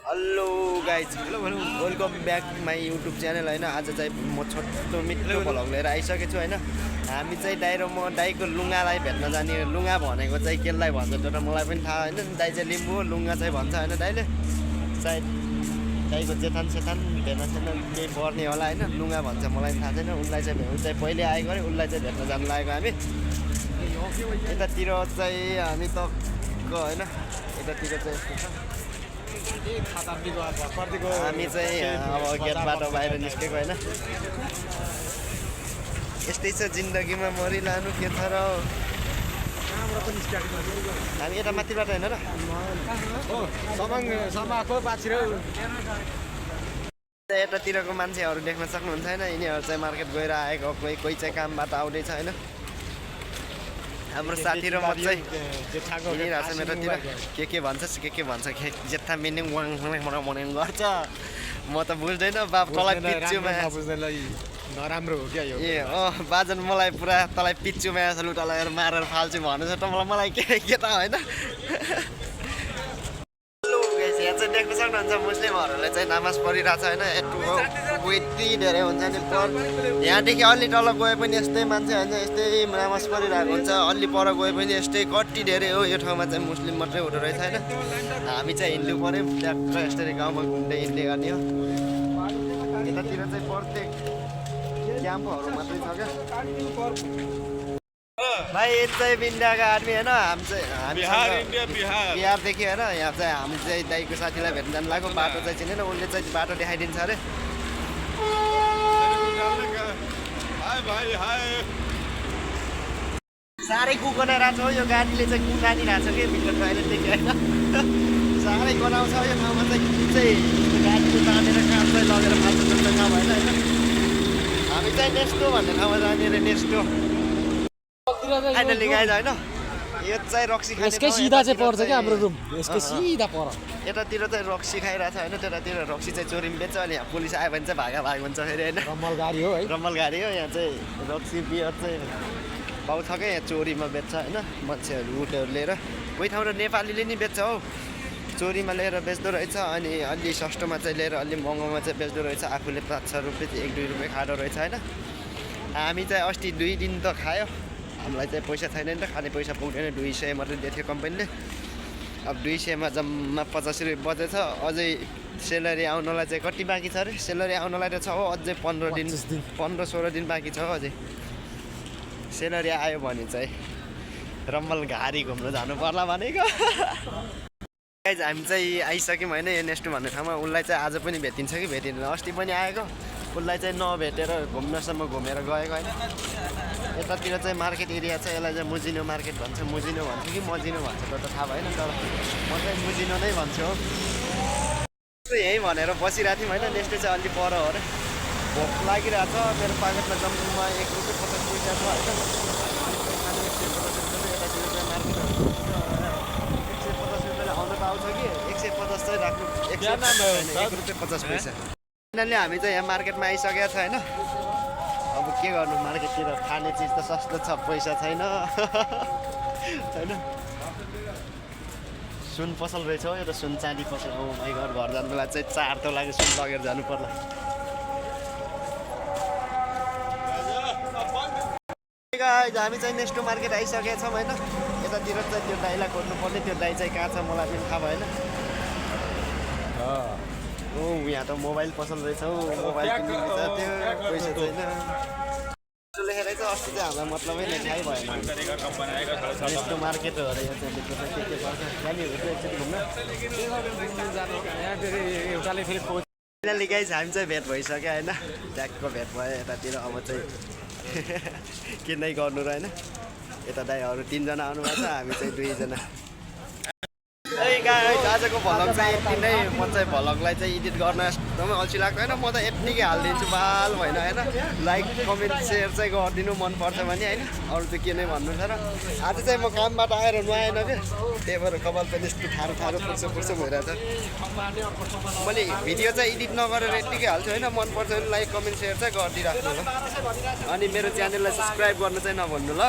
Hello guys welcome back my YouTube channel होइन। आज चाहिँ म छोटो मिठो भ्लग लिएर आइसकेको छु होइन। हामी चाहिँ दाइ र म दाइको लुगालाई भेट्न जाने। लुगा भनेको चाहिँ केलाई भन्छ त्यो त मलाई पनि थाहा होइन। दाइ चाहिँ लिम्बू लुगा चाहिँ भन्छ होइन। दाइले सायद दाइको जेठान सेठान भेट्न सेट्न केही पर्ने होला होइन। लुगा भन्छ मलाई थाहा छैन। उसलाई चाहिँ पहिले आएको अरे उसलाई चाहिँ भेट्न जानु लागेको हामी। यतातिर चाहिँ हामी त होइन यतातिर चाहिँ यस्तो छ। हामी चाहिँ अब गेटबाट बाहिर निस्केको होइन। यस्तै छ जिन्दगीमा मरिलानु के छ र। हामी यता माथिबाट होइन र यतातिरको मान्छेहरू देख्न सक्नुहुन्छ होइन। यिनीहरू चाहिँ मार्केट गएर आएको, कोही चाहिँ कामबाट आउँदैछ होइन। हाम्रो साथी र म चाहिँ हिँडिरहेको छ मेरोतिर। के भन्छस् के भन्छ जेठा मिनिङ मनाउँ गर्छ। म त बुझ्दैन बाप तँलाई पिच्चुमा नराम्रो हो क्या यो। ए बाजन मलाई पुरा तँलाई पिच्चुमा लुटा लगाएर मारेर फाल्छु भन्नु छ त मलाई के त होइन। यहाँ चाहिँ देख्न सक्नुहुन्छ मुस्लिमहरूलाई चाहिँ नमाज पढिरहेको छ होइन। यति धेरै हुन्छ नि यहाँदेखि अलि तल गए पनि यस्तै मान्छे होइन। यस्तै नमाज पढिरहेको हुन्छ। अलि पर गए पनि यस्तै कति धेरै हो। यो ठाउँमा चाहिँ मुस्लिम मात्रै हुँदो रहेछ होइन। हामी चाहिँ हिन्दू पऱ्यौँ ट्याक्क यस्तरी गाउँमा घुम्दै हिँड्दै गर्ने हो। यतातिर चाहिँ प्रत्येक क्याम्पहरू मात्रै छ क्या भाइ। यो चाहिँ इन्डियाका आदमी होइन। हामी बिहारदेखि होइन। यहाँ चाहिँ हामी चाहिँ दाइको साथीलाई भेट्न जानु लाग्यो। बाटो चाहिँ चिनेन, उसले चाहिँ बाटो देखाइदिन्छ अरे। साह्रै कुगनाइरहेको छ हो यो गाडीले चाहिँ कुगानिरहेको छ कि भित्र टोइलेटदेखि होइन। साह्रै गनाउँछ यो ठाउँमा चाहिँ गाडीले तानेर काम चाहिँ लगेर फाल्छ जस्तो ठाउँ होइन होइन। हामी चाहिँ नेस्टो भन्ने ठाउँमा जाने अरे। नेस्टो फाइनली गाइज होइन। यो चाहिँ रक्सी खाने यसकै सिधा चाहिँ पर्छ क्या हाम्रो रुम। यसकै सिधा पर यतातिर चाहिँ रक्सी खाइरहेको छ होइन। त्यतातिर रक्सी चाहिँ चोरीमा बेच्छ। अनि यहाँ पुलिस आयो भने चाहिँ भाग हुन्छ फेरि होइन। रम्मल गाडी हो है। रम्मल गाडी हो। यहाँ चाहिँ रक्सी बियर चाहिँ पाउँछ क्या। यहाँ चोरीमा बेच्छ होइन। मान्छेहरू उठेर लिएर कोही ठाउँ र नेपालीले नि बेच्छ हौ। चोरीमा लिएर बेच्दो रहेछ। अनि अलि सस्तोमा चाहिँ लिएर अलि महँगोमा चाहिँ बेच्दो रहेछ। आफूले 5-6 रुपियाँ 1-2 रुपियाँ खाँदो रहेछ होइन। हामी चाहिँ अस्ति 2 दिन त खायो। हामीलाई चाहिँ पैसा छैन नि त, खाने पैसा पुग्दैन। 200 मात्रै दिएको थियो कम्पनीले। अब 200मा जम्मा 50 रुपियाँ बचेछ। अझै सेलरी आउनलाई चाहिँ कति बाँकी छ अरे। सेलरी आउनलाई त छ हो अझै 15-16 दिन बाँकी छ हो अझै। सेलरी आयो भने चाहिँ रम्मल घारी घुम्न जानु पर्ला भनेको। गाइज हामी चाहिँ आइसक्यौँ होइन यो नेस्टो भन्ने ठाउँमा। उसलाई चाहिँ आज पनि भेटिन्छ कि भेटिँदैन। अस्ति पनि आएको, उसलाई चाहिँ नभेटेर घुम्नसम्म घुमेर गएको होइन। यतातिर चाहिँ मार्केट एरिया छ। यसलाई चाहिँ मुजिनो मार्केट भन्छ। मुजिनो भन्छ कि मजिनो भन्छ त्यो त थाहा भएन, तर म चाहिँ मुजिनो नै भन्छु हो। यहीँ भनेर बसिरहेको थियौँ होइन। नेक्स्ट चाहिँ अलि पर हो अरे। भोक लागिरहेको छ। मेरो पाकेटमा जम्मा 1 रुपियाँ 50 पैसा छ होइन। यतातिर चाहिँ मार्केटहरू 150 रुपियाँले आउनु त आउँछ कि 150 चाहिँ राख्नु। 1 रुपियाँ 50 पैसा। फाइनली हामी चाहिँ यहाँ मार्केटमा आइसकेको छ होइन। अब के गर्नु, मार्केटतिर खाने चिज त सस्तो छ, पैसा छैन होइन। सुन पसल रहेछ हो यो त। सुन चाँदी पसल हो भाइ। घर जानु बेला चाहिँ 4 तोलाको सुन लगेर जानु पर्ला। हामी चाहिँ नेक्स्ट मार्केट आइसकेका छौँ होइन। यतातिर चाहिँ त्यो दाइलाई खोज्नु पर्ने। त्यो दाइ चाहिँ कहाँ छ मलाई पनि थाहा भएन। ओ यहाँ त मोबाइल पसल रहेछ हौ। मोबाइल किन्नु रहेछ त्यो पैसा छैन लेखेर चाहिँ। अस्ति चाहिँ हामीलाई मतलबै नै थाहै भएन। यस्तो मार्केट हो अरे यहाँ चाहिँ। के गर्छ गाडीहरू चाहिँ एकचोटि घुम्न फाइनली गाइज हामी चाहिँ भेट भइसक्यो होइन। ट्याक्क भेट भयो यतातिर। अब चाहिँ के नै गर्नु र होइन। यता दाइहरू 3 जना आउनुभएको छ, हामी चाहिँ 2 जना। आजको भ्लग चाहिँ यति नै। म चाहिँ भ्लगलाई चाहिँ एडिट गर्न एकदमै अल्छी लाग्छ होइन। म त यत्तिकै हालिदिन्छु बाल भएन होइन। लाइक कमेन्ट सेयर चाहिँ गरिदिनु मनपर्छ भने होइन। अरू त के नै भन्नु छ र। आज चाहिँ म कामबाट आएर नुहाएन क्या। त्यही भएर कपाल पनि यस्तो ठाडो पुर्सो भइरहेछ। मैले भिडियो चाहिँ एडिट नगरेर यत्तिकै हाल्छु होइन। मनपर्छ भने लाइक कमेन्ट सेयर चाहिँ गरिदिइराख्नु ल। अनि मेरो च्यानललाई सब्सक्राइब गर्नु चाहिँ नभन्नु ल।